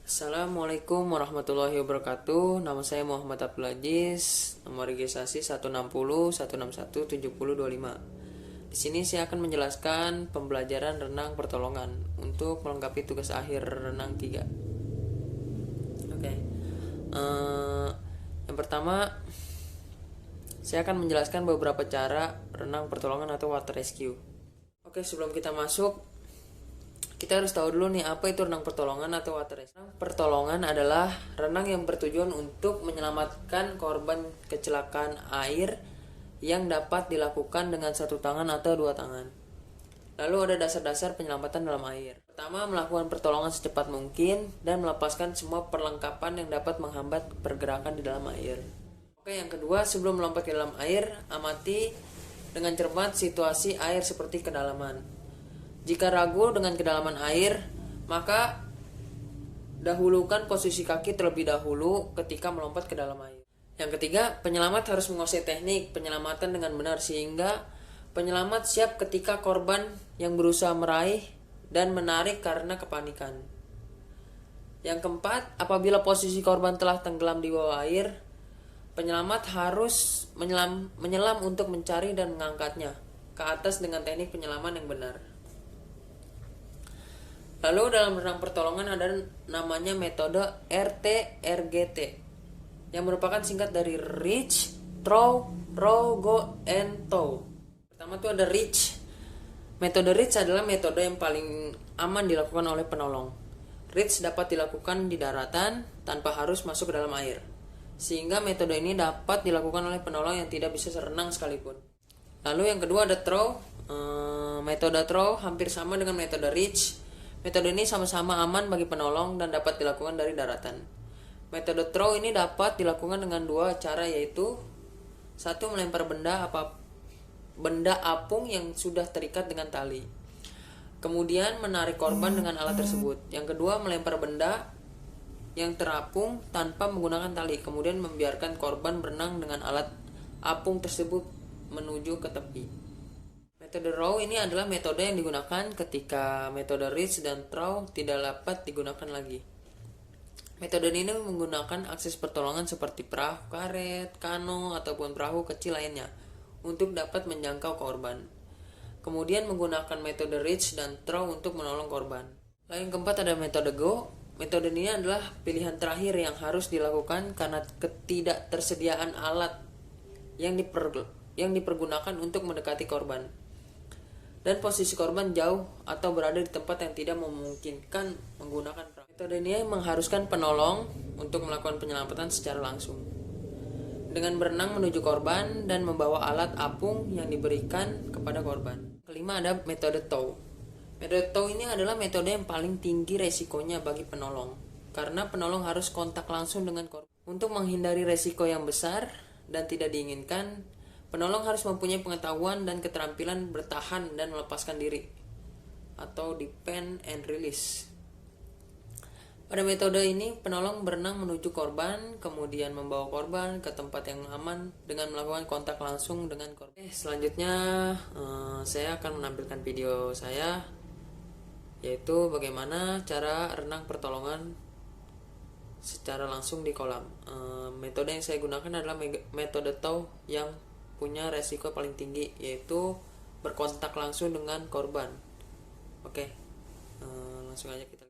Assalamualaikum warahmatullahi wabarakatuh. Nama saya Muhammad Abdul Aziz. Nomor registrasi 160 161 7025. Di sini saya akan menjelaskan pembelajaran renang pertolongan untuk melengkapi tugas akhir renang 3. Oke. Yang pertama, saya akan menjelaskan beberapa cara renang pertolongan atau water rescue. Oke, sebelum kita masuk, kita harus tahu dulu nih apa itu renang pertolongan atau water rescue. Renang pertolongan adalah renang yang bertujuan untuk menyelamatkan korban kecelakaan air yang dapat dilakukan dengan satu tangan atau dua tangan. Lalu ada dasar-dasar penyelamatan dalam air. Pertama, melakukan pertolongan secepat mungkin dan melepaskan semua perlengkapan yang dapat menghambat pergerakan di dalam air. Oke, yang kedua, sebelum melompat ke dalam air, amati dengan cermat situasi air seperti kedalaman. Jika ragu dengan kedalaman air, maka dahulukan posisi kaki terlebih dahulu ketika melompat ke dalam air. Yang ketiga, penyelamat harus menguasai teknik penyelamatan dengan benar sehingga penyelamat siap ketika korban yang berusaha meraih dan menarik karena kepanikan. Yang keempat, apabila posisi korban telah tenggelam di bawah air, penyelamat harus menyelam untuk mencari dan mengangkatnya ke atas dengan teknik penyelaman yang benar. Lalu dalam renang pertolongan ada namanya metode RTRGT yang merupakan singkat dari Reach, Throw, Row, Go, and Tow. Pertama itu ada Reach. Metode Reach adalah metode yang paling aman dilakukan oleh penolong. Reach dapat dilakukan di daratan tanpa harus masuk ke dalam air, sehingga metode ini dapat dilakukan oleh penolong yang tidak bisa renang sekalipun. Lalu yang kedua ada Throw. Metode Throw hampir sama dengan metode Reach. Metode ini sama-sama aman bagi penolong dan dapat dilakukan dari daratan. Metode Throw ini dapat dilakukan dengan dua cara, yaitu satu, melempar benda apung yang sudah terikat dengan tali, kemudian menarik korban dengan alat tersebut. Yang kedua, melempar benda yang terapung tanpa menggunakan tali, kemudian membiarkan korban berenang dengan alat apung tersebut menuju ke tepi. Metode Row ini adalah metode yang digunakan ketika metode Reach dan Throw tidak dapat digunakan lagi. Metode ini menggunakan akses pertolongan seperti perahu karet, kano, ataupun perahu kecil lainnya untuk dapat menjangkau korban. Kemudian menggunakan metode Reach dan Throw untuk menolong korban. Lalu yang keempat ada metode Go. Metode ini adalah pilihan terakhir yang harus dilakukan karena ketidaktersediaan alat yang dipergunakan untuk mendekati korban, dan posisi korban jauh atau berada di tempat yang tidak memungkinkan menggunakan perahu. Metode ini mengharuskan penolong untuk melakukan penyelamatan secara langsung dengan berenang menuju korban dan membawa alat apung yang diberikan kepada korban. Kelima ada metode Tow. Metode Tow ini adalah metode yang paling tinggi resikonya bagi penolong karena penolong harus kontak langsung dengan korban. Untuk menghindari resiko yang besar dan tidak diinginkan, penolong harus mempunyai pengetahuan dan keterampilan bertahan dan melepaskan diri atau depend and release. Pada metode ini, penolong berenang menuju korban, kemudian membawa korban ke tempat yang aman dengan melakukan kontak langsung dengan korban. Selanjutnya, saya akan menampilkan video saya, yaitu bagaimana cara renang pertolongan secara langsung di kolam. Metode yang saya gunakan adalah metode Tow yang punya resiko paling tinggi, yaitu berkontak langsung dengan korban. Oke, langsung aja kita